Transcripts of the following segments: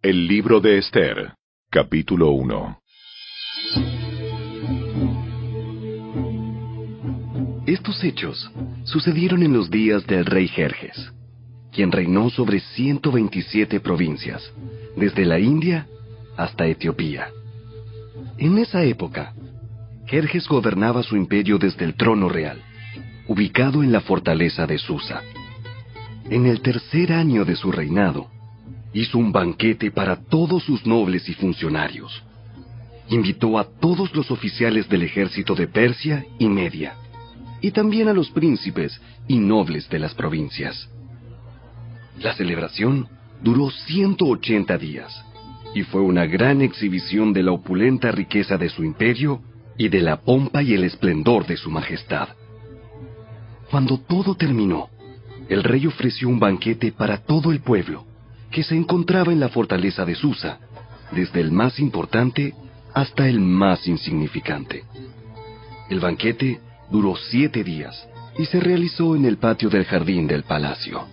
El libro de Esther, capítulo 1. Estos hechos sucedieron en los días del rey Jerjes, quien reinó sobre 127 provincias, desde la India hasta Etiopía. En esa época, Jerjes gobernaba su imperio desde el trono real, ubicado en la fortaleza de Susa. En el tercer año de su reinado, hizo un banquete para todos sus nobles y funcionarios. Invitó a todos los oficiales del ejército de Persia y Media, y también a los príncipes y nobles de las provincias. La celebración duró 180 días, y fue una gran exhibición de la opulenta riqueza de su imperio y de la pompa y el esplendor de su majestad. Cuando todo terminó, el rey ofreció un banquete para todo el pueblo, que se encontraba en la fortaleza de Susa, desde el más importante hasta el más insignificante. El banquete duró 7 días y se realizó en el patio del jardín del palacio.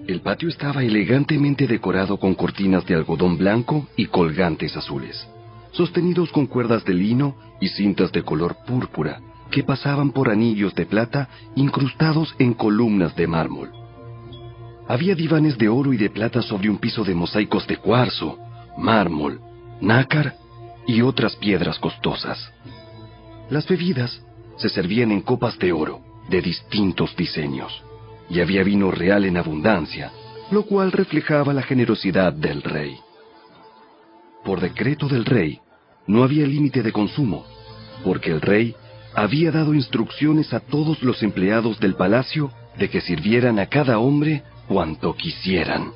El patio estaba elegantemente decorado con cortinas de algodón blanco y colgantes azules, sostenidos con cuerdas de lino y cintas de color púrpura que pasaban por anillos de plata incrustados en columnas de mármol. Había divanes de oro y de plata sobre un piso de mosaicos de cuarzo, mármol, nácar y otras piedras costosas. Las bebidas se servían en copas de oro de distintos diseños, y había vino real en abundancia, lo cual reflejaba la generosidad del rey. Por decreto del rey, no había límite de consumo, porque el rey había dado instrucciones a todos los empleados del palacio de que sirvieran a cada hombre cuanto quisieran.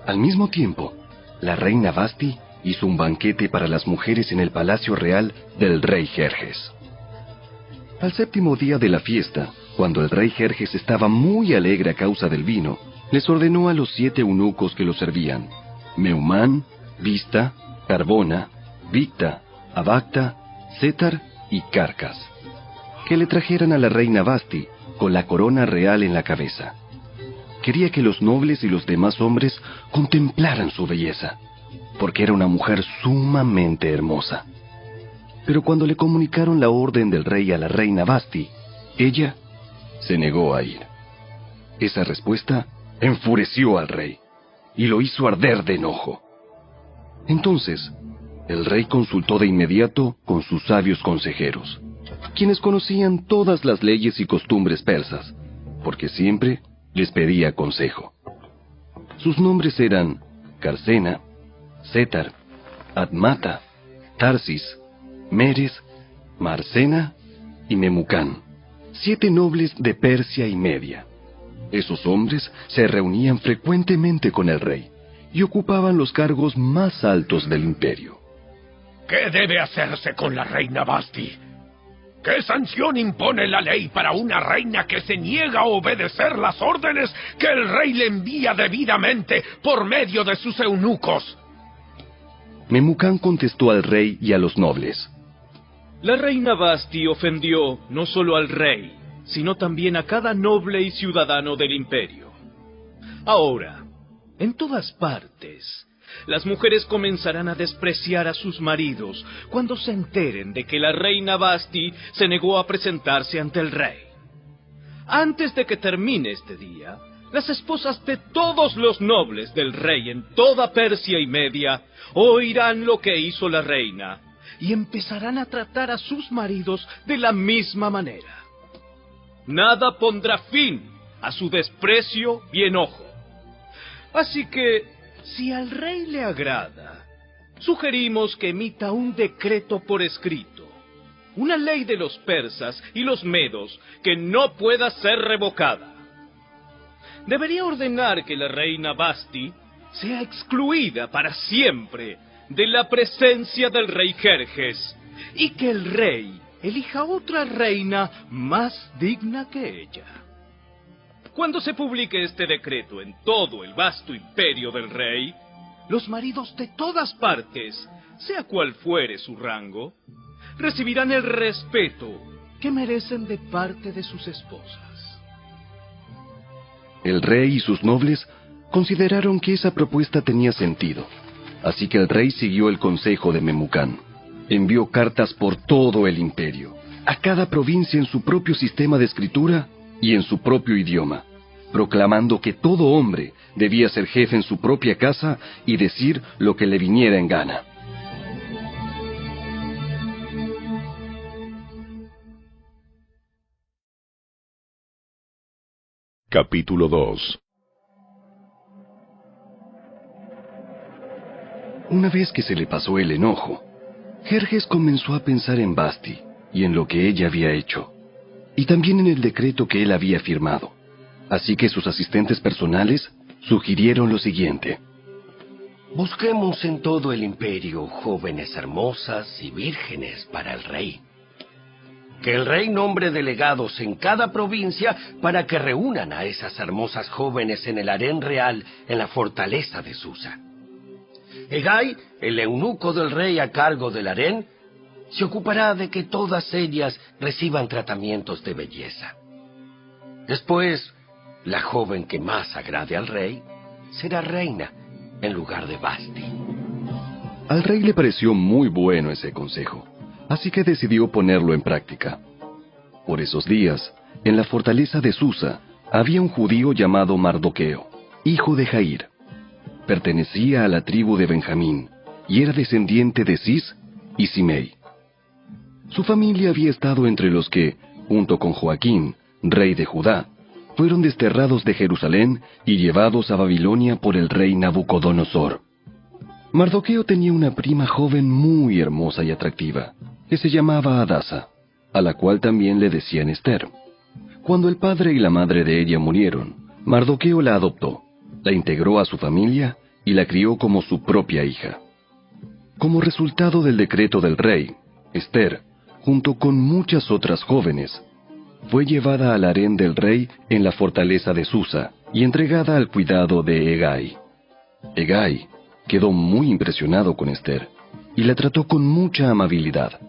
Al mismo tiempo, la reina Vasti hizo un banquete para las mujeres en el palacio real del rey Jerjes. Al séptimo día de la fiesta, cuando el rey Jerjes estaba muy alegre a causa del vino, les ordenó a los 7 eunucos que lo servían, Meumán, Vista, Carbona, Victa, Abacta, Setar y Carcas, que le trajeran a la reina Vasti con la corona real en la cabeza. Quería que los nobles y los demás hombres contemplaran su belleza, porque era una mujer sumamente hermosa. Pero cuando le comunicaron la orden del rey a la reina Vasti, ella se negó a ir. Esa respuesta enfureció al rey y lo hizo arder de enojo. Entonces, el rey consultó de inmediato con sus sabios consejeros, quienes conocían todas las leyes y costumbres persas, porque siempre les pedía consejo. Sus nombres eran Carcena, Setar, Admata, Tarsis, Meres, Marcena y Memucán, 7 nobles de Persia y Media. Esos hombres se reunían frecuentemente con el rey y ocupaban los cargos más altos del imperio. ¿Qué debe hacerse con la reina Vasti? ¿Qué sanción impone la ley para una reina que se niega a obedecer las órdenes que el rey le envía debidamente por medio de sus eunucos? Memucán contestó al rey y a los nobles: La reina Vasti ofendió no solo al rey, sino también a cada noble y ciudadano del imperio. Ahora, en todas partes, las mujeres comenzarán a despreciar a sus maridos cuando se enteren de que la reina Vasti se negó a presentarse ante el rey. Antes de que termine este día, las esposas de todos los nobles del rey en toda Persia y Media oirán lo que hizo la reina y empezarán a tratar a sus maridos de la misma manera. Nada pondrá fin a su desprecio y enojo. Así que, si al rey le agrada, sugerimos que emita un decreto por escrito, una ley de los persas y los medos que no pueda ser revocada. Debería ordenar que la reina Vasti sea excluida para siempre de la presencia del rey Jerjes y que el rey elija otra reina más digna que ella. Cuando se publique este decreto en todo el vasto imperio del rey, los maridos de todas partes, sea cual fuere su rango, recibirán el respeto que merecen de parte de sus esposas. El rey y sus nobles Consideraron que esa propuesta tenía sentido, así que el rey siguió el consejo de Memucán. Envió cartas por todo el imperio, a cada provincia en su propio sistema de escritura y en su propio idioma, proclamando que todo hombre debía ser jefe en su propia casa y decir lo que le viniera en gana. Capítulo 2. Una vez que se le pasó el enojo, Jerjes comenzó a pensar en Vasti y en lo que ella había hecho, y también en el decreto que él había firmado. Así que sus asistentes personales sugirieron lo siguiente: busquemos en todo el imperio jóvenes hermosas y vírgenes para el rey. Que el rey nombre delegados en cada provincia para que reúnan a esas hermosas jóvenes en el harén real en la fortaleza de Susa. Hegai, el eunuco del rey a cargo del harén, se ocupará de que todas ellas reciban tratamientos de belleza. Después, la joven que más agrade al rey será reina en lugar de Vasti. Al rey le pareció muy bueno ese consejo, así que decidió ponerlo en práctica. Por esos días, en la fortaleza de Susa, había un judío llamado Mardoqueo, hijo de Jair. Pertenecía a la tribu de Benjamín, y era descendiente de Cis y Simei. Su familia había estado entre los que, junto con Joaquín, rey de Judá, fueron desterrados de Jerusalén y llevados a Babilonia por el rey Nabucodonosor. Mardoqueo tenía una prima joven muy hermosa y atractiva, que se llamaba Hadasa, a la cual también le decían Esther. Cuando el padre y la madre de ella murieron, Mardoqueo la adoptó, la integró a su familia y la crió como su propia hija. Como resultado del decreto del rey, Esther, junto con muchas otras jóvenes, fue llevada al harén del rey en la fortaleza de Susa y entregada al cuidado de Hegai. Hegai quedó muy impresionado con Esther y la trató con mucha amabilidad.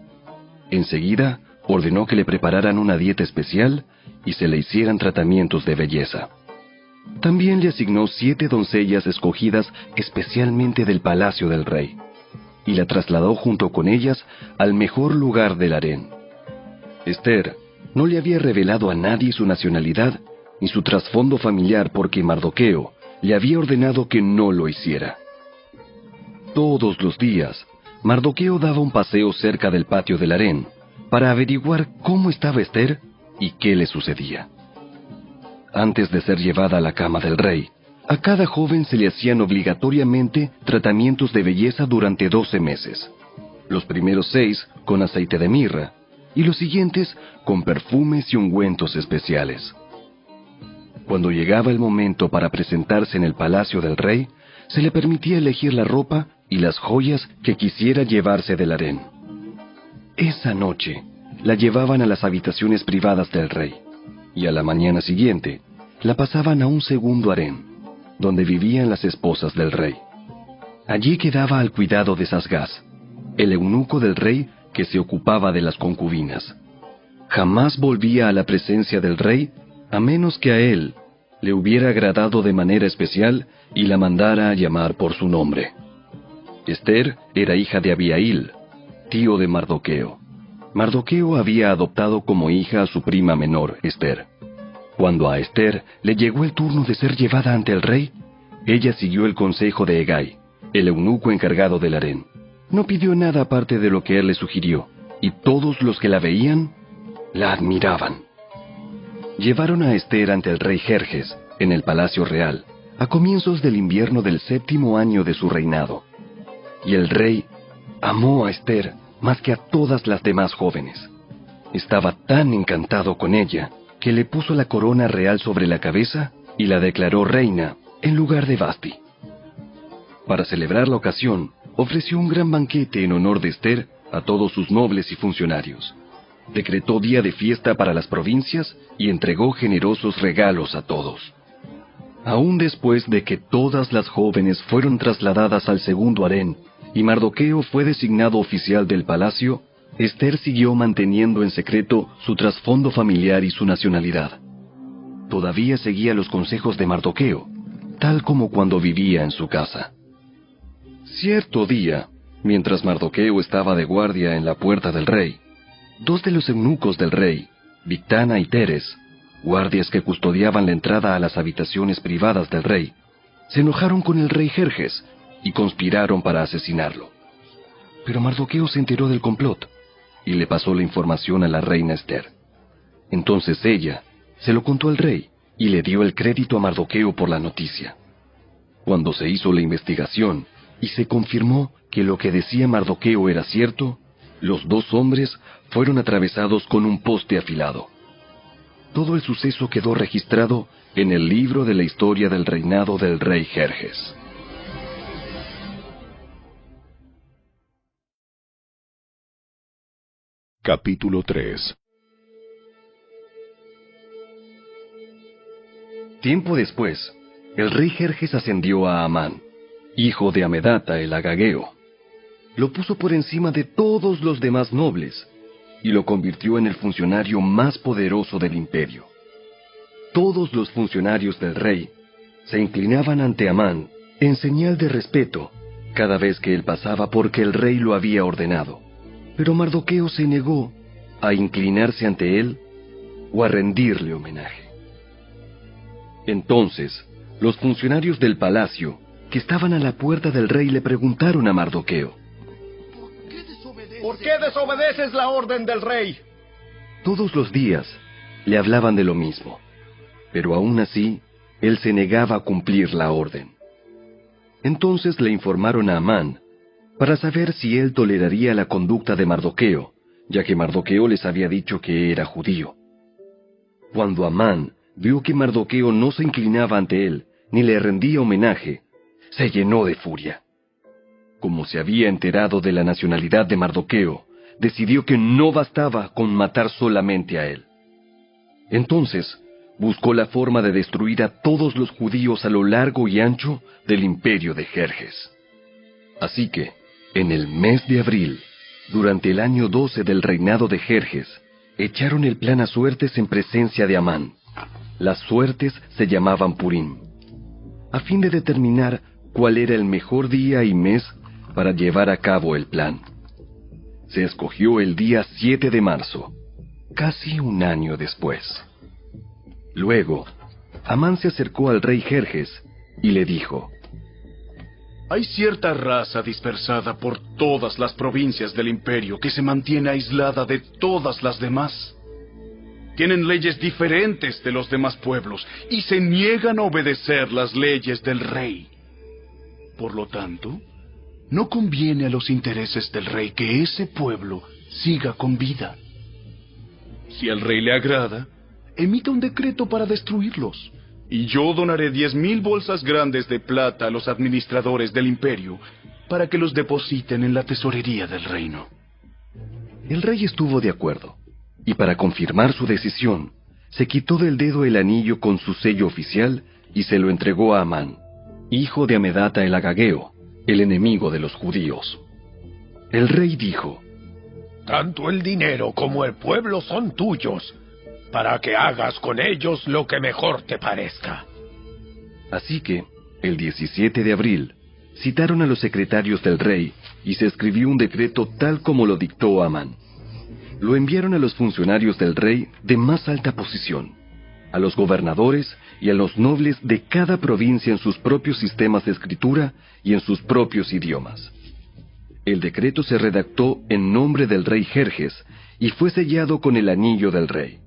Enseguida ordenó que le prepararan una dieta especial y se le hicieran tratamientos de belleza. También le asignó 7 doncellas escogidas especialmente del palacio del rey, y la trasladó junto con ellas al mejor lugar del harén. Esther no le había revelado a nadie su nacionalidad ni su trasfondo familiar porque Mardoqueo le había ordenado que no lo hiciera. Todos los días, Mardoqueo daba un paseo cerca del patio del harén para averiguar cómo estaba Esther y qué le sucedía. Antes de ser llevada a la cama del rey, a cada joven se le hacían obligatoriamente tratamientos de belleza durante 12 meses. Los primeros 6 con aceite de mirra y los siguientes con perfumes y ungüentos especiales. Cuando llegaba el momento para presentarse en el palacio del rey, se le permitía elegir la ropa y las joyas que quisiera llevarse del harén. Esa noche la llevaban a las habitaciones privadas del rey, y a la mañana siguiente la pasaban a un segundo harén, donde vivían las esposas del rey. Allí quedaba al cuidado de Sasgás, el eunuco del rey que se ocupaba de las concubinas. Jamás volvía a la presencia del rey a menos que a él le hubiera agradado de manera especial y la mandara a llamar por su nombre. Esther era hija de Abihail, tío de Mardoqueo. Mardoqueo había adoptado como hija a su prima menor, Esther. Cuando a Esther le llegó el turno de ser llevada ante el rey, ella siguió el consejo de Hegai, el eunuco encargado del harén. No pidió nada aparte de lo que él le sugirió, y todos los que la veían, la admiraban. Llevaron a Esther ante el rey Jerjes, en el palacio real, a comienzos del invierno del 7º año de su reinado. Y el rey amó a Esther más que a todas las demás jóvenes. Estaba tan encantado con ella que le puso la corona real sobre la cabeza y la declaró reina en lugar de Vasti. Para celebrar la ocasión, ofreció un gran banquete en honor de Esther a todos sus nobles y funcionarios. Decretó día de fiesta para las provincias y entregó generosos regalos a todos. Aún después de que todas las jóvenes fueron trasladadas al segundo harén y Mardoqueo fue designado oficial del palacio, Esther siguió manteniendo en secreto su trasfondo familiar y su nacionalidad. Todavía seguía los consejos de Mardoqueo, tal como cuando vivía en su casa. Cierto día, mientras Mardoqueo estaba de guardia en la puerta del rey, dos de los eunucos del rey, Bigtana y Teres, guardias que custodiaban la entrada a las habitaciones privadas del rey, se enojaron con el rey Jerjes y conspiraron para asesinarlo. Pero Mardoqueo se enteró del complot y le pasó la información a la reina Ester. Entonces ella se lo contó al rey y le dio el crédito a Mardoqueo por la noticia. Cuando se hizo la investigación y se confirmó que lo que decía Mardoqueo era cierto, los dos hombres fueron atravesados con un poste afilado. Todo el suceso quedó registrado en el libro de la historia del reinado del rey Jerjes. Capítulo 3. Tiempo después, el rey Jerjes ascendió a Amán, hijo de Amedata el agageo. Lo puso por encima de todos los demás nobles y lo convirtió en el funcionario más poderoso del imperio. Todos los funcionarios del rey se inclinaban ante Amán en señal de respeto cada vez que él pasaba porque el rey lo había ordenado. Pero Mardoqueo se negó a inclinarse ante él o a rendirle homenaje. Entonces, los funcionarios del palacio, que estaban a la puerta del rey, le preguntaron a Mardoqueo: ¿Por qué desobedeces la orden del rey? Todos los días le hablaban de lo mismo, pero aún así, él se negaba a cumplir la orden. Entonces le informaron a Amán para saber si él toleraría la conducta de Mardoqueo, ya que Mardoqueo les había dicho que era judío. Cuando Amán vio que Mardoqueo no se inclinaba ante él, ni le rendía homenaje, se llenó de furia. Como se había enterado de la nacionalidad de Mardoqueo, decidió que no bastaba con matar solamente a él. Entonces, buscó la forma de destruir a todos los judíos a lo largo y ancho del imperio de Jerjes. Así que, en el mes de abril, durante el año 12 del reinado de Jerjes, echaron el plan a suertes en presencia de Amán. Las suertes se llamaban Purim, a fin de determinar cuál era el mejor día y mes para llevar a cabo el plan. Se escogió el día 7 de marzo, casi un año después. Luego, Amán se acercó al rey Jerjes y le dijo: Hay cierta raza dispersada por todas las provincias del imperio que se mantiene aislada de todas las demás. Tienen leyes diferentes de los demás pueblos y se niegan a obedecer las leyes del rey. Por lo tanto, no conviene a los intereses del rey que ese pueblo siga con vida. Si al rey le agrada, emita un decreto para destruirlos, y yo donaré 10,000 bolsas grandes de plata a los administradores del imperio para que los depositen en la tesorería del reino. El rey estuvo de acuerdo, y para confirmar su decisión, se quitó del dedo el anillo con su sello oficial y se lo entregó a Amán, hijo de Amedata el agageo, el enemigo de los judíos. El rey dijo: Tanto el dinero como el pueblo son tuyos, para que hagas con ellos lo que mejor te parezca. Así que, el 17 de abril, citaron a los secretarios del rey y se escribió un decreto tal como lo dictó Amán. Lo enviaron a los funcionarios del rey de más alta posición, a los gobernadores y a los nobles de cada provincia en sus propios sistemas de escritura y en sus propios idiomas. El decreto se redactó en nombre del rey Jerjes y fue sellado con el anillo del rey.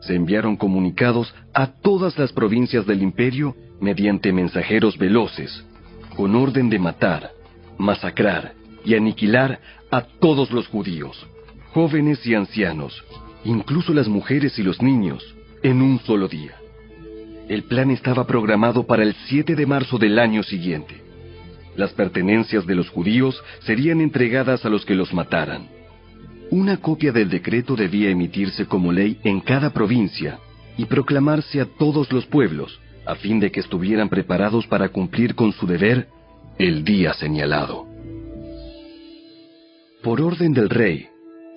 Se enviaron comunicados a todas las provincias del imperio mediante mensajeros veloces, con orden de matar, masacrar y aniquilar a todos los judíos, jóvenes y ancianos, incluso las mujeres y los niños, en un solo día. El plan estaba programado para el 7 de marzo del año siguiente. Las pertenencias de los judíos serían entregadas a los que los mataran. Una copia del decreto debía emitirse como ley en cada provincia y proclamarse a todos los pueblos, a fin de que estuvieran preparados para cumplir con su deber el día señalado. Por orden del rey,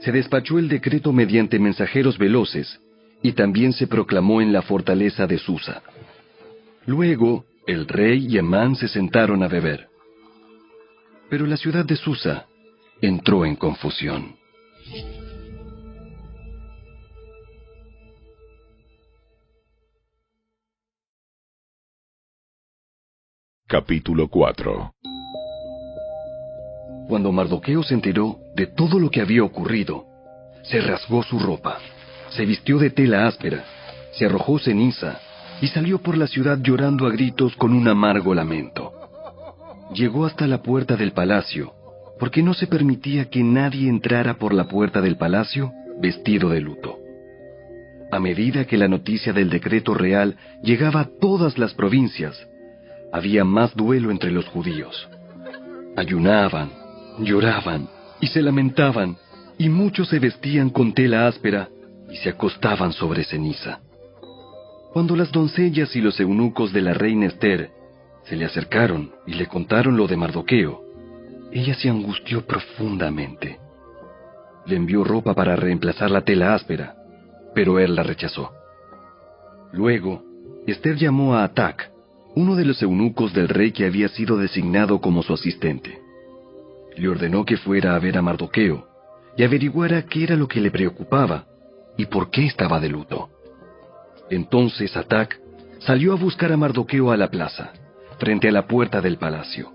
se despachó el decreto mediante mensajeros veloces y también se proclamó en la fortaleza de Susa. Luego, El rey y Amán se sentaron a beber. Pero la ciudad de Susa entró en confusión. Capítulo 4. Cuando Mardoqueo se enteró de todo lo que había ocurrido, se rasgó su ropa, se vistió de tela áspera, se arrojó ceniza y salió por la ciudad llorando a gritos con un amargo lamento. Llegó hasta la puerta del palacio, porque no se permitía que nadie entrara por la puerta del palacio vestido de luto. A medida que la noticia del decreto real llegaba a todas las provincias, había más duelo entre los judíos. Ayunaban, lloraban y se lamentaban, y muchos se vestían con tela áspera y se acostaban sobre ceniza. Cuando las doncellas y los eunucos de la reina Ester se le acercaron y le contaron lo de Mardoqueo, ella se angustió profundamente. Le envió ropa para reemplazar la tela áspera, pero él la rechazó. Luego, Ester llamó a Atac, uno de los eunucos del rey que había sido designado como su asistente. Le ordenó que fuera a ver a Mardoqueo y averiguara qué era lo que le preocupaba y por qué estaba de luto. Entonces Atac salió a buscar a Mardoqueo a la plaza, frente a la puerta del palacio.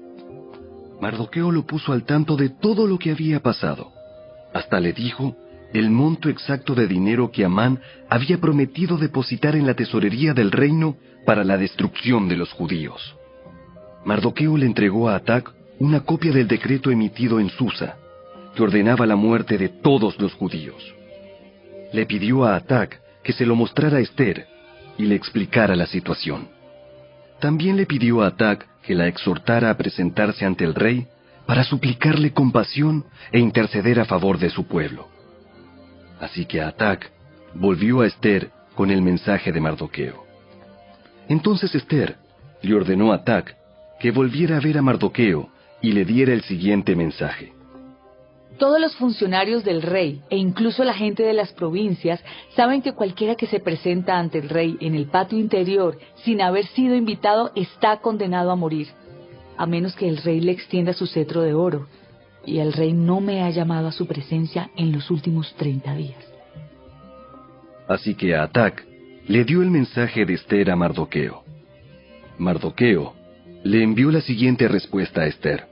Mardoqueo lo puso al tanto de todo lo que había pasado. Hasta le dijo el monto exacto de dinero que Amán había prometido depositar en la tesorería del reino para la destrucción de los judíos. Mardoqueo le entregó a Atac una copia del decreto emitido en Susa, que ordenaba la muerte de todos los judíos. Le pidió a Atac que se lo mostrara a Ester y le explicara la situación. También le pidió a Atac que la exhortara a presentarse ante el rey para suplicarle compasión e interceder a favor de su pueblo. Así que Atac volvió a Ester con el mensaje de Mardoqueo. Entonces Ester le ordenó a Atac que volviera a ver a Mardoqueo y le diera el siguiente mensaje. Todos los funcionarios del rey e incluso la gente de las provincias saben que cualquiera que se presenta ante el rey en el patio interior sin haber sido invitado está condenado a morir, a menos que el rey le extienda su cetro de oro, y el rey no me ha llamado a su presencia en los últimos 30 días. Así que Atac le dio el mensaje de Ester a Mardoqueo. Mardoqueo le envió la siguiente respuesta a Ester.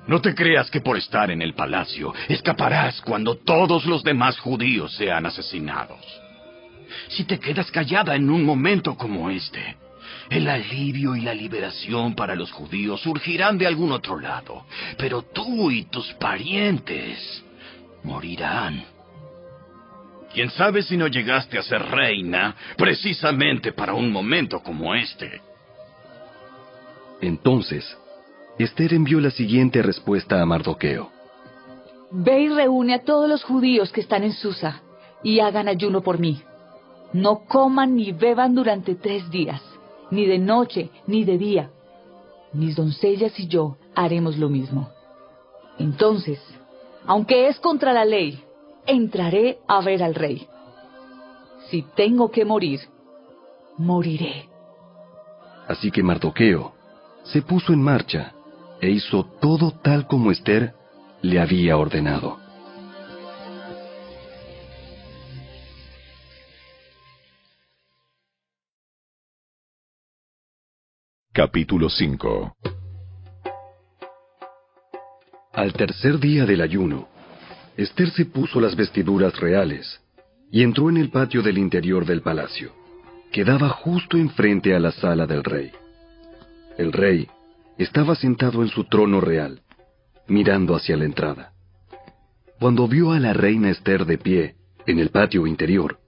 No te creas que por estar en el palacio escaparás cuando todos los demás judíos sean asesinados. Si te quedas callada en un momento como este, el alivio y la liberación para los judíos surgirán de algún otro lado, pero tú y tus parientes morirán. ¿Quién sabe si no llegaste a ser reina precisamente para un momento como este? Entonces, Ester envió la siguiente respuesta a Mardoqueo. Ve y reúne a todos los judíos que están en Susa y hagan ayuno por mí. No coman ni beban durante 3 días, ni de noche ni de día. Mis doncellas y yo haremos lo mismo. Entonces, aunque es contra la ley, entraré a ver al rey. Si tengo que morir, moriré. Así que Mardoqueo se puso en marcha e hizo todo tal como Ester le había ordenado. Capítulo 5. Al tercer día del ayuno, Ester se puso las vestiduras reales y entró en el patio del interior del palacio, que daba justo enfrente a la sala del rey. El rey estaba sentado en su trono real, mirando hacia la entrada. Cuando vio a la reina Ester de pie en el patio interior,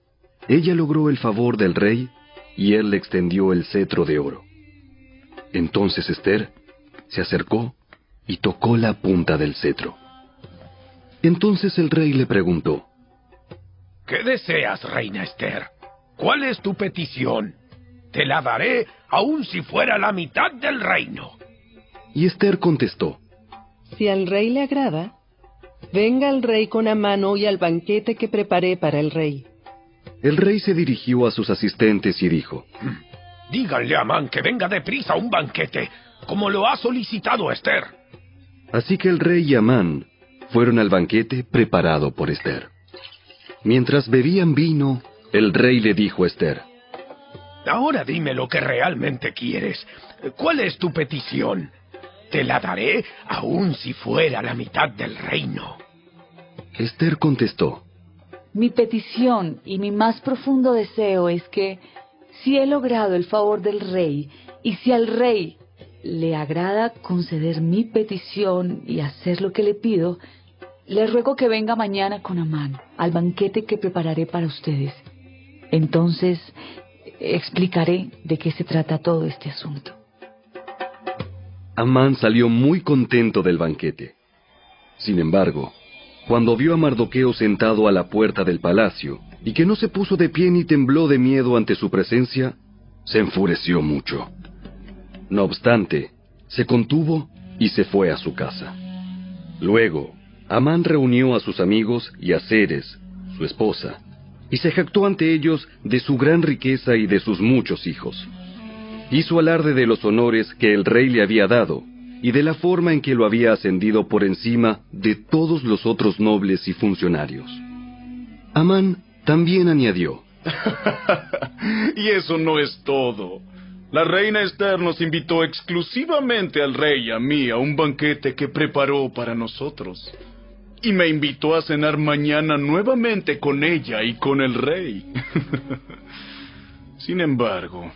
ella logró el favor del rey y él le extendió el cetro de oro. Entonces Ester se acercó y tocó la punta del cetro. Entonces el rey le preguntó: ¿Qué deseas, reina Ester? ¿Cuál es tu petición? Te la daré, aun si fuera la mitad del reino. Y Ester contestó: Si al rey le agrada, venga el rey con Amán hoy al banquete que preparé para el rey. El rey se dirigió a sus asistentes y dijo: Díganle a Amán que venga deprisa a un banquete, como lo ha solicitado Esther. Así que el rey y Amán fueron al banquete preparado por Esther. Mientras bebían vino, el rey le dijo a Esther: Ahora dime lo que realmente quieres. ¿Cuál es tu petición? Te la daré aun si fuera la mitad del reino. Esther contestó: Mi petición y mi más profundo deseo es que, si he logrado el favor del rey, y si al rey le agrada conceder mi petición y hacer lo que le pido, le ruego que venga mañana con Amán al banquete que prepararé para ustedes. Entonces explicaré de qué se trata todo este asunto. Amán salió muy contento del banquete. Sin embargo, cuando vio a Mardoqueo sentado a la puerta del palacio, y que no se puso de pie ni tembló de miedo ante su presencia, se enfureció mucho. No obstante, se contuvo y se fue a su casa. Luego, Amán reunió a sus amigos y a Zeres, su esposa, y se jactó ante ellos de su gran riqueza y de sus muchos hijos. Hizo alarde de los honores que el rey le había dado, y de la forma en que lo había ascendido por encima de todos los otros nobles y funcionarios. Amán también añadió: Y eso no es todo. La reina Esther nos invitó exclusivamente al rey y a mí a un banquete que preparó para nosotros. Y me invitó a cenar mañana nuevamente con ella y con el rey. Sin embargo,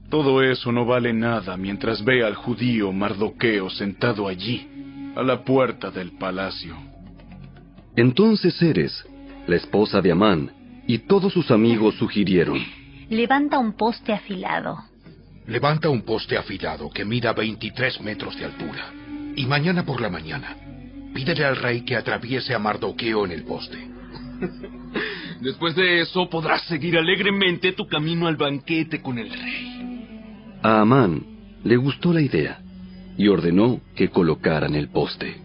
todo eso no vale nada mientras ve al judío Mardoqueo sentado allí, a la puerta del palacio. Entonces Zeres, la esposa de Amán, y todos sus amigos sugirieron: Levanta un poste afilado. Levanta un poste afilado que mida 23 metros de altura. Y mañana por la mañana, pídele al rey que atraviese a Mardoqueo en el poste. Después de eso podrás seguir alegremente tu camino al banquete con el rey. A Amán le gustó la idea y ordenó que colocaran el poste.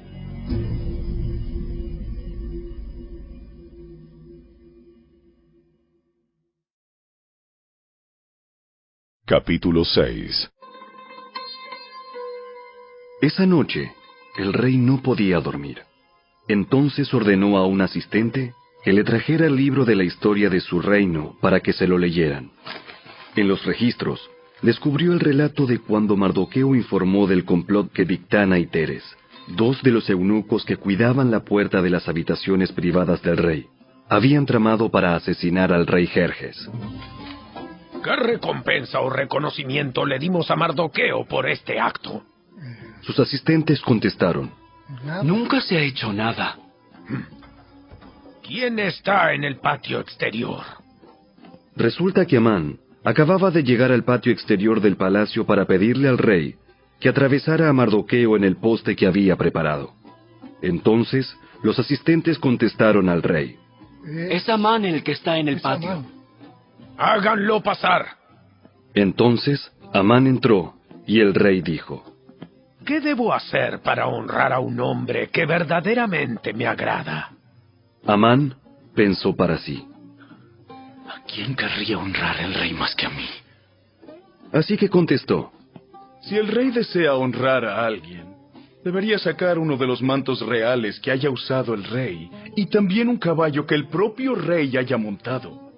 Capítulo 6. Esa noche, el rey no podía dormir. Entonces ordenó a un asistente que le trajera el libro de la historia de su reino para que se lo leyeran. En los registros, descubrió el relato de cuando Mardoqueo informó del complot que Bigtana y Teres, dos de los eunucos que cuidaban la puerta de las habitaciones privadas del rey, habían tramado para asesinar al rey Jerjes. ¿Qué recompensa o reconocimiento le dimos a Mardoqueo por este acto? Sus asistentes contestaron: Nunca se ha hecho nada. ¿Quién está en el patio exterior? Resulta que Amán acababa de llegar al patio exterior del palacio para pedirle al rey que atravesara a Mardoqueo en el poste que había preparado. Entonces, los asistentes contestaron al rey: Es Amán el que está en el patio. ¡Háganlo pasar! Entonces, Amán entró, y el rey dijo: ¿Qué debo hacer para honrar a un hombre que verdaderamente me agrada? Amán pensó para sí: ¿A quién querría honrar el rey más que a mí? Así que contestó: Si el rey desea honrar a alguien, debería sacar uno de los mantos reales que haya usado el rey, y también un caballo que el propio rey haya montado.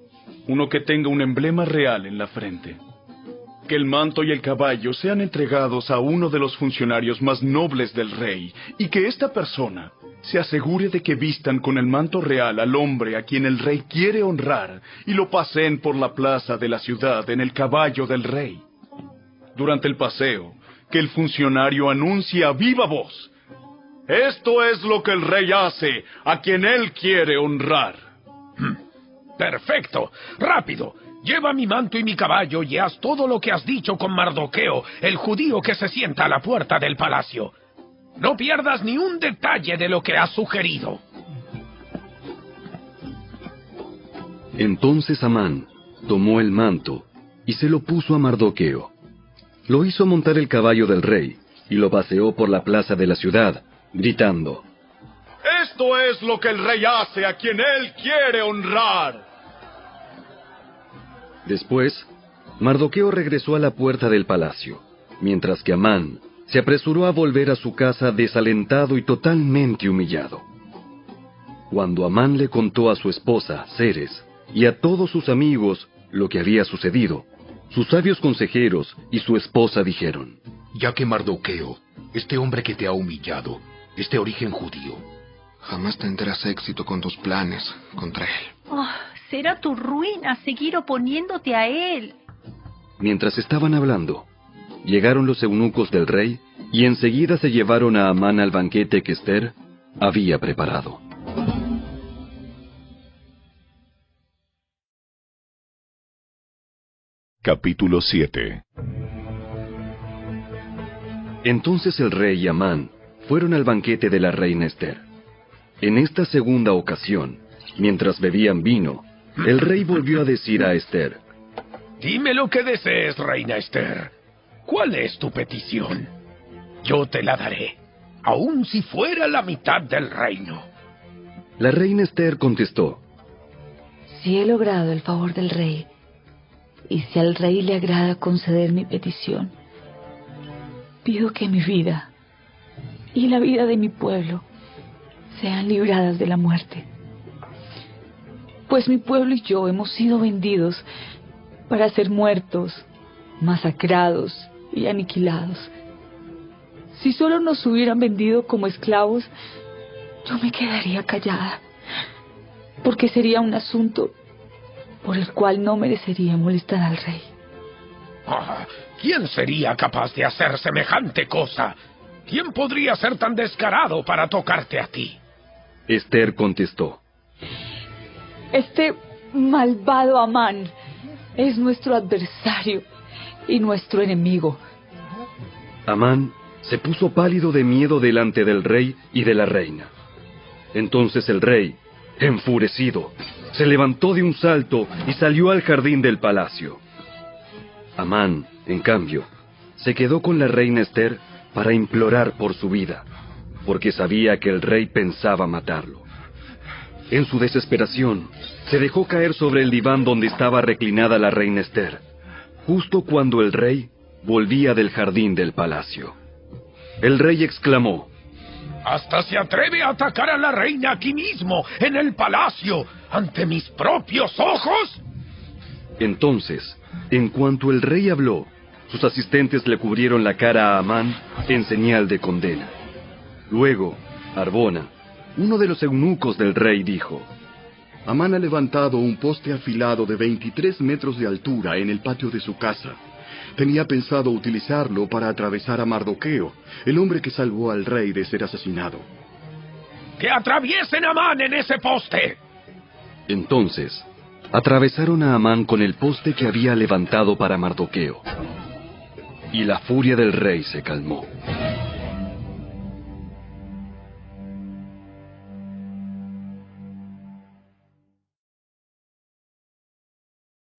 Uno que tenga un emblema real en la frente. Que el manto y el caballo sean entregados a uno de los funcionarios más nobles del rey, y que esta persona se asegure de que vistan con el manto real al hombre a quien el rey quiere honrar, y lo paseen por la plaza de la ciudad en el caballo del rey. Durante el paseo, que el funcionario anuncie a viva voz: esto es lo que el rey hace a quien él quiere honrar. ¡Perfecto! ¡Rápido! Lleva mi manto y mi caballo y haz todo lo que has dicho con Mardoqueo, el judío que se sienta a la puerta del palacio. No pierdas ni un detalle de lo que has sugerido. Entonces Amán tomó el manto y se lo puso a Mardoqueo. Lo hizo montar el caballo del rey y lo paseó por la plaza de la ciudad, gritando: Esto es lo que el rey hace a quien él quiere honrar. Después, Mardoqueo regresó a la puerta del palacio, mientras que Amán se apresuró a volver a su casa desalentado y totalmente humillado. Cuando Amán le contó a su esposa, Ceres, y a todos sus amigos lo que había sucedido, sus sabios consejeros y su esposa dijeron: Ya que Mardoqueo, este hombre que te ha humillado, es de origen judío, jamás tendrás éxito con tus planes contra él. Oh, será tu ruina seguir oponiéndote a él. Mientras estaban hablando, llegaron los eunucos del rey y enseguida se llevaron a Amán al banquete que Ester había preparado. Capítulo 7. Entonces el rey y Amán fueron al banquete de la reina Ester. En esta segunda ocasión, mientras bebían vino, el rey volvió a decir a Ester: Dime lo que desees, reina Ester. ¿Cuál es tu petición? Yo te la daré, aun si fuera la mitad del reino. La reina Ester contestó: Si he logrado el favor del rey, y si al rey le agrada conceder mi petición, pido que mi vida y la vida de mi pueblo sean libradas de la muerte. Pues mi pueblo y yo hemos sido vendidos para ser muertos, masacrados y aniquilados. Si solo nos hubieran vendido como esclavos, yo me quedaría callada, porque sería un asunto por el cual no merecería molestar al rey. ¿Quién sería capaz de hacer semejante cosa? ¿Quién podría ser tan descarado para tocarte a ti? Ester contestó: Este malvado Amán es nuestro adversario y nuestro enemigo. Amán se puso pálido de miedo delante del rey y de la reina. Entonces el rey, enfurecido, se levantó de un salto y salió al jardín del palacio. Amán, en cambio, se quedó con la reina Ester para implorar por su vida, porque sabía que el rey pensaba matarlo. En su desesperación, se dejó caer sobre el diván donde estaba reclinada la reina Ester, justo cuando el rey volvía del jardín del palacio. El rey exclamó: ¡Hasta se atreve a atacar a la reina aquí mismo, en el palacio, ante mis propios ojos! Entonces, en cuanto el rey habló, sus asistentes le cubrieron la cara a Amán en señal de condena. Luego, Arbona, uno de los eunucos del rey, dijo: Amán ha levantado un poste afilado de 23 metros de altura en el patio de su casa. Tenía pensado utilizarlo para atravesar a Mardoqueo, el hombre que salvó al rey de ser asesinado. ¡Que atraviesen a Amán en ese poste! Entonces, atravesaron a Amán con el poste que había levantado para Mardoqueo, y la furia del rey se calmó.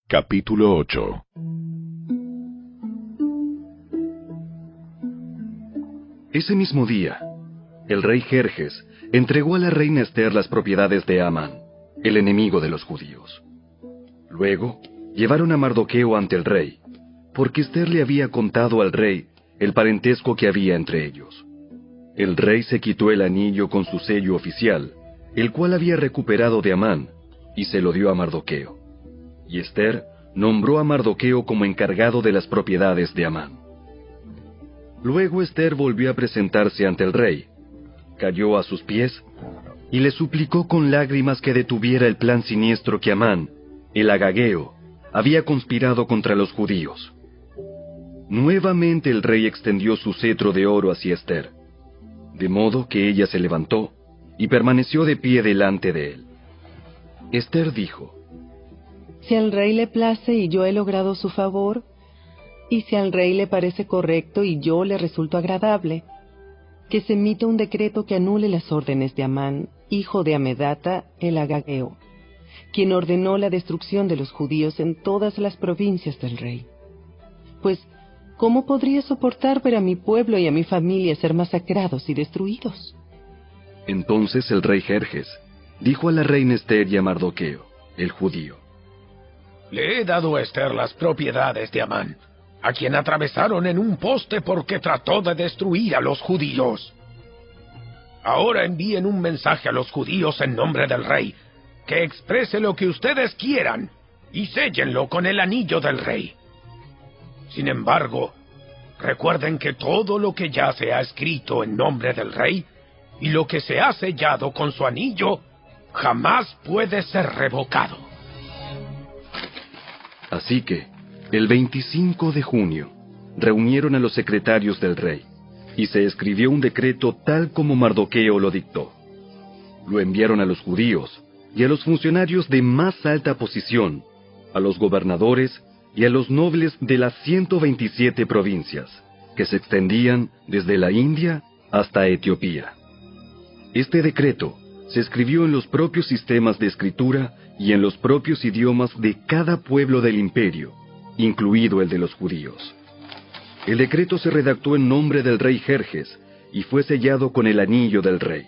Capítulo 8. Ese mismo día, el rey Jerjes entregó a la reina Ester las propiedades de Amán, el enemigo de los judíos. Luego, llevaron a Mardoqueo ante el rey, porque Ester le había contado al rey el parentesco que había entre ellos. El rey se quitó el anillo con su sello oficial, el cual había recuperado de Amán, y se lo dio a Mardoqueo. Y Ester nombró a Mardoqueo como encargado de las propiedades de Amán. Luego Ester volvió a presentarse ante el rey, cayó a sus pies y le suplicó con lágrimas que detuviera el plan siniestro que Amán, el agageo, había conspirado contra los judíos. Nuevamente el rey extendió su cetro de oro hacia Ester, de modo que ella se levantó y permaneció de pie delante de él. Ester dijo: Si al rey le place y yo he logrado su favor, y si al rey le parece correcto y yo le resulto agradable, que se emita un decreto que anule las órdenes de Amán, hijo de Amedata, el agageo, quien ordenó la destrucción de los judíos en todas las provincias del rey. Pues, ¿cómo podría soportar ver a mi pueblo y a mi familia ser masacrados y destruidos? Entonces el rey Jerjes dijo a la reina Ester y a Mardoqueo, el judío: Le he dado a Esther las propiedades de Amán, a quien atravesaron en un poste porque trató de destruir a los judíos. Ahora envíen un mensaje a los judíos en nombre del rey, que exprese lo que ustedes quieran, y séllenlo con el anillo del rey. Sin embargo, recuerden que todo lo que ya se ha escrito en nombre del rey, y lo que se ha sellado con su anillo, jamás puede ser revocado. Así que, el 25 de junio, reunieron a los secretarios del rey, y se escribió un decreto tal como Mardoqueo lo dictó. Lo enviaron a los judíos y a los funcionarios de más alta posición, a los gobernadores y a los nobles de las 127 provincias, que se extendían desde la India hasta Etiopía. Este decreto se escribió en los propios sistemas de escritura y en los propios idiomas de cada pueblo del imperio, incluido el de los judíos. El decreto se redactó en nombre del rey Jerjes y fue sellado con el anillo del rey.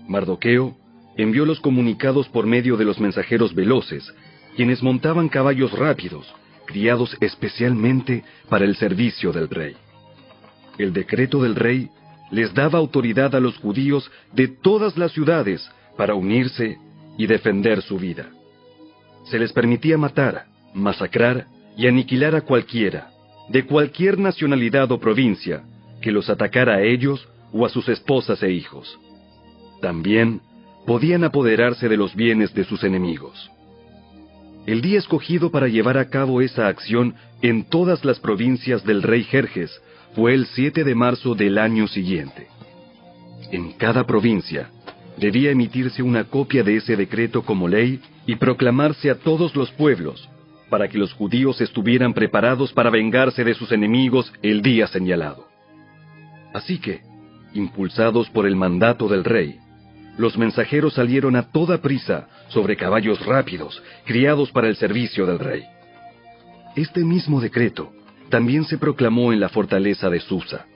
Mardoqueo envió los comunicados por medio de los mensajeros veloces, quienes montaban caballos rápidos, criados especialmente para el servicio del rey. El decreto del rey les daba autoridad a los judíos de todas las ciudades para unirse y defender su vida. Se les permitía matar, masacrar y aniquilar a cualquiera, de cualquier nacionalidad o provincia, que los atacara a ellos o a sus esposas e hijos. También podían apoderarse de los bienes de sus enemigos. El día escogido para llevar a cabo esa acción en todas las provincias del rey Jerjes fue el 7 de marzo del año siguiente. En cada provincia debía emitirse una copia de ese decreto como ley y proclamarse a todos los pueblos, para que los judíos estuvieran preparados para vengarse de sus enemigos el día señalado. Así que, impulsados por el mandato del rey, los mensajeros salieron a toda prisa sobre caballos rápidos, criados para el servicio del rey. Este mismo decreto también se proclamó en la fortaleza de Susa.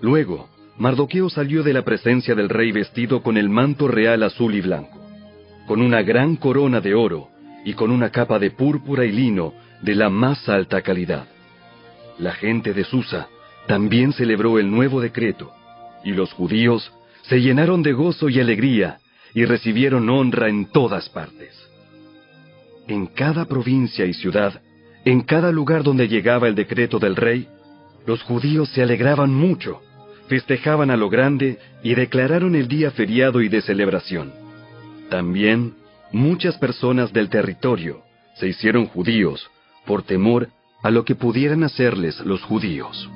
Luego, Mardoqueo salió de la presencia del rey vestido con el manto real azul y blanco, con una gran corona de oro y con una capa de púrpura y lino de la más alta calidad. La gente de Susa también celebró el nuevo decreto, y los judíos se llenaron de gozo y alegría y recibieron honra en todas partes. En cada provincia y ciudad, en cada lugar donde llegaba el decreto del rey, los judíos se alegraban mucho, festejaban a lo grande y declararon el día feriado y de celebración. También, muchas personas del territorio se hicieron judíos por temor a lo que pudieran hacerles los judíos.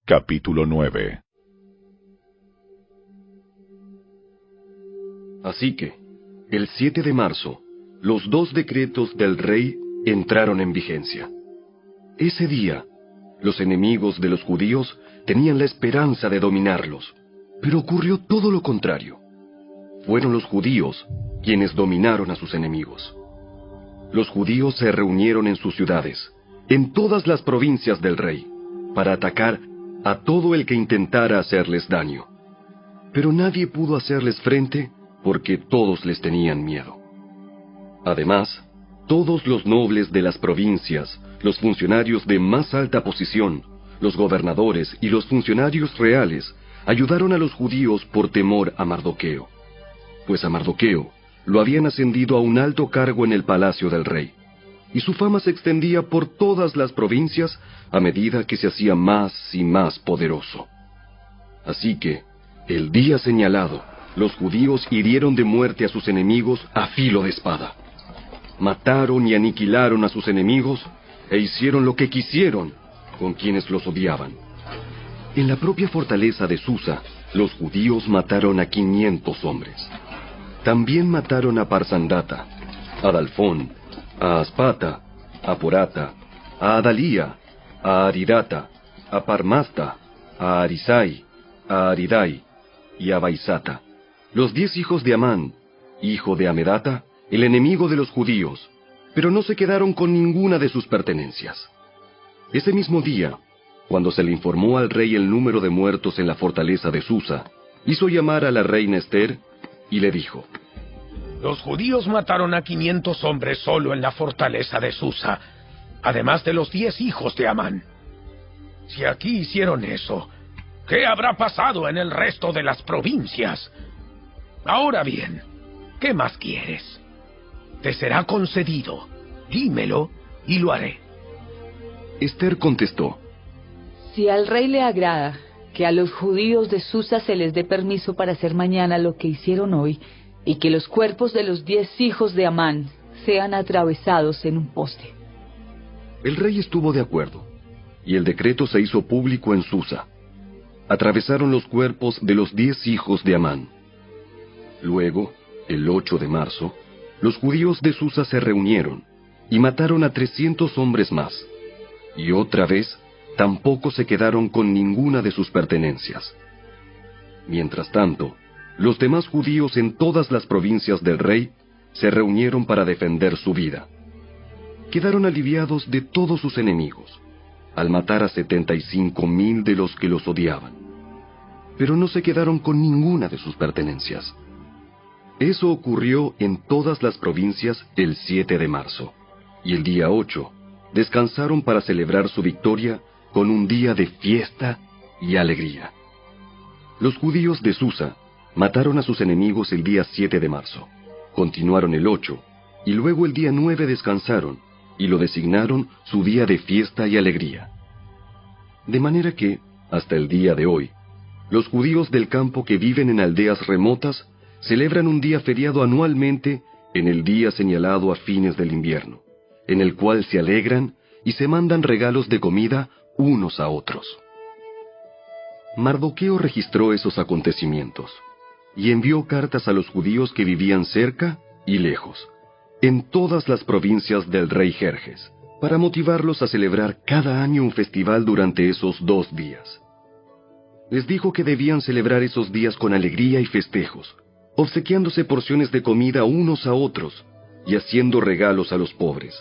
Capítulo 9. Así que, el 7 de marzo, los 2 decretos del rey entraron en vigencia. Ese día, los enemigos de los judíos tenían la esperanza de dominarlos, pero ocurrió todo lo contrario. Fueron los judíos quienes dominaron a sus enemigos. Los judíos se reunieron en sus ciudades, en todas las provincias del rey, para atacar a todo el que intentara hacerles daño. Pero nadie pudo hacerles frente porque todos les tenían miedo. Además, todos los nobles de las provincias, los funcionarios de más alta posición, los gobernadores y los funcionarios reales ayudaron a los judíos por temor a Mardoqueo, pues a Mardoqueo lo habían ascendido a un alto cargo en el palacio del rey, y su fama se extendía por todas las provincias a medida que se hacía más y más poderoso. Así que, el día señalado, los judíos hirieron de muerte a sus enemigos a filo de espada. Mataron y aniquilaron a sus enemigos e hicieron lo que quisieron con quienes los odiaban. En la propia fortaleza de Susa, los judíos mataron a 500 hombres. También mataron a Parsandata, a Dalfón, a Aspata, a Porata, a Adalía, a Aridata, a Parmasta, a Arisai, a Aridai y a Baisata, los 10 hijos de Amán, hijo de Amedata, el enemigo de los judíos, pero no se quedaron con ninguna de sus pertenencias. Ese mismo día, cuando se le informó al rey el número de muertos en la fortaleza de Susa, hizo llamar a la reina Ester y le dijo: Los judíos mataron a 500 hombres solo en la fortaleza de Susa, además de los 10 hijos de Amán. Si aquí hicieron eso, ¿qué habrá pasado en el resto de las provincias? Ahora bien, ¿qué más quieres? Te será concedido. Dímelo y lo haré. Ester contestó: Si al rey le agrada que a los judíos de Susa se les dé permiso para hacer mañana lo que hicieron hoy, y que los cuerpos de los 10 hijos de Amán sean atravesados en un poste. El rey estuvo de acuerdo, y el decreto se hizo público en Susa. Atravesaron los cuerpos de los 10 hijos de Amán. Luego, el 8 de marzo, los judíos de Susa se reunieron y mataron a 300 hombres más, y otra vez tampoco se quedaron con ninguna de sus pertenencias. Mientras tanto, los demás judíos en todas las provincias del rey se reunieron para defender su vida. Quedaron aliviados de todos sus enemigos, al matar a 75,000 de los que los odiaban, pero no se quedaron con ninguna de sus pertenencias. Eso ocurrió en todas las provincias el 7 de marzo, y el día 8 descansaron para celebrar su victoria con un día de fiesta y alegría. Los judíos de Susa mataron a sus enemigos el día 7 de marzo, continuaron el 8, y luego el día 9 descansaron, y lo designaron su día de fiesta y alegría. De manera que, hasta el día de hoy, los judíos del campo que viven en aldeas remotas celebran un día feriado anualmente en el día señalado a fines del invierno, en el cual se alegran y se mandan regalos de comida unos a otros. Mardoqueo registró esos acontecimientos y envió cartas a los judíos que vivían cerca y lejos, en todas las provincias del rey Jerjes, para motivarlos a celebrar cada año un festival durante esos 2 días. Les dijo que debían celebrar esos días con alegría y festejos, obsequiándose porciones de comida unos a otros y haciendo regalos a los pobres.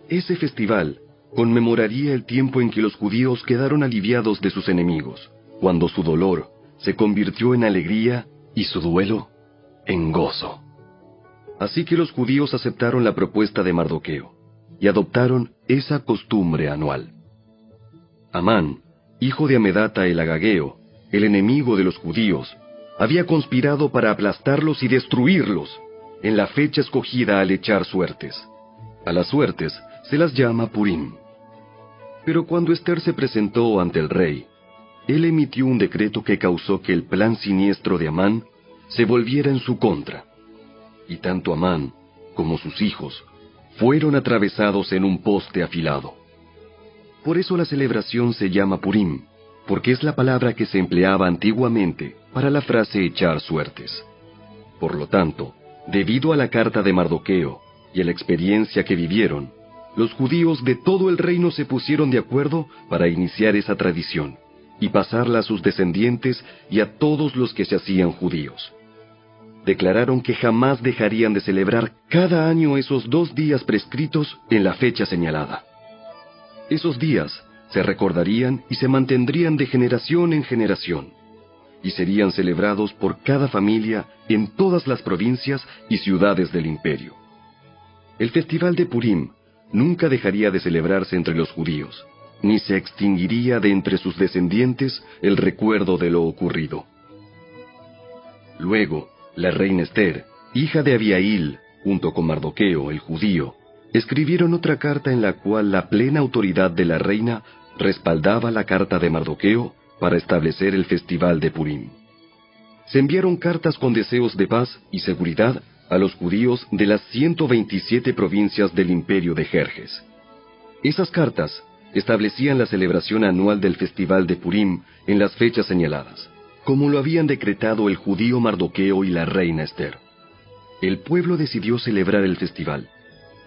Ese festival conmemoraría el tiempo en que los judíos quedaron aliviados de sus enemigos, cuando su dolor se convirtió en alegría y su duelo en gozo. Así que los judíos aceptaron la propuesta de Mardoqueo y adoptaron esa costumbre anual. Amán, hijo de Amedata el Agageo, el enemigo de los judíos, había conspirado para aplastarlos y destruirlos en la fecha escogida al echar suertes. A las suertes se las llama Purim. Pero cuando Ester se presentó ante el rey, él emitió un decreto que causó que el plan siniestro de Amán se volviera en su contra, y tanto Amán como sus hijos fueron atravesados en un poste afilado. Por eso la celebración se llama Purim, porque es la palabra que se empleaba antiguamente para la frase echar suertes. Por lo tanto, debido a la carta de Mardoqueo y a la experiencia que vivieron, los judíos de todo el reino se pusieron de acuerdo para iniciar esa tradición y pasarla a sus descendientes y a todos los que se hacían judíos. Declararon que jamás dejarían de celebrar cada año esos 2 días prescritos en la fecha señalada. Esos días se recordarían y se mantendrían de generación en generación, y serían celebrados por cada familia en todas las provincias y ciudades del imperio. El festival de Purim nunca dejaría de celebrarse entre los judíos, ni se extinguiría de entre sus descendientes el recuerdo de lo ocurrido. Luego, la reina Ester, hija de Abihail, junto con Mardoqueo, el judío, escribieron otra carta en la cual la plena autoridad de la reina respaldaba la carta de Mardoqueo para establecer el festival de Purim. Se enviaron cartas con deseos de paz y seguridad a los judíos de las 127 provincias del imperio de Jerjes. Esas cartas establecían la celebración anual del festival de Purim en las fechas señaladas, como lo habían decretado el judío Mardoqueo y la reina Ester. El pueblo decidió celebrar el festival,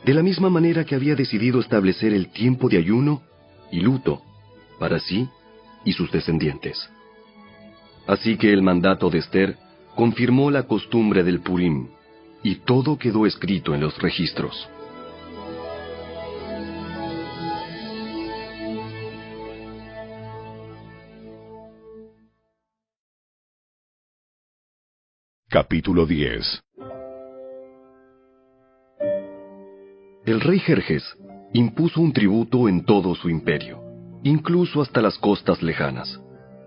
de la misma manera que había decidido establecer el tiempo de ayuno y luto para sí y sus descendientes. Así que el mandato de Ester confirmó la costumbre del Purim, y todo quedó escrito en los registros. Capítulo 10. El rey Jerjes impuso un tributo en todo su imperio, incluso hasta las costas lejanas.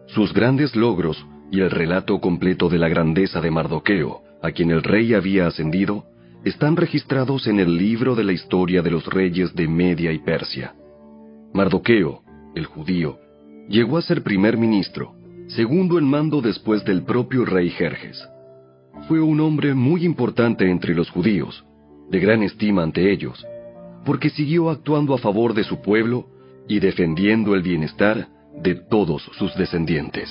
Sus grandes logros y el relato completo de la grandeza de Mardoqueo, a quien el rey había ascendido, están registrados en el libro de la historia de los reyes de Media y Persia. Mardoqueo, el judío, llegó a ser primer ministro, segundo en mando después del propio rey Jerjes. Fue un hombre muy importante entre los judíos, de gran estima ante ellos, porque siguió actuando a favor de su pueblo y defendiendo el bienestar de todos sus descendientes.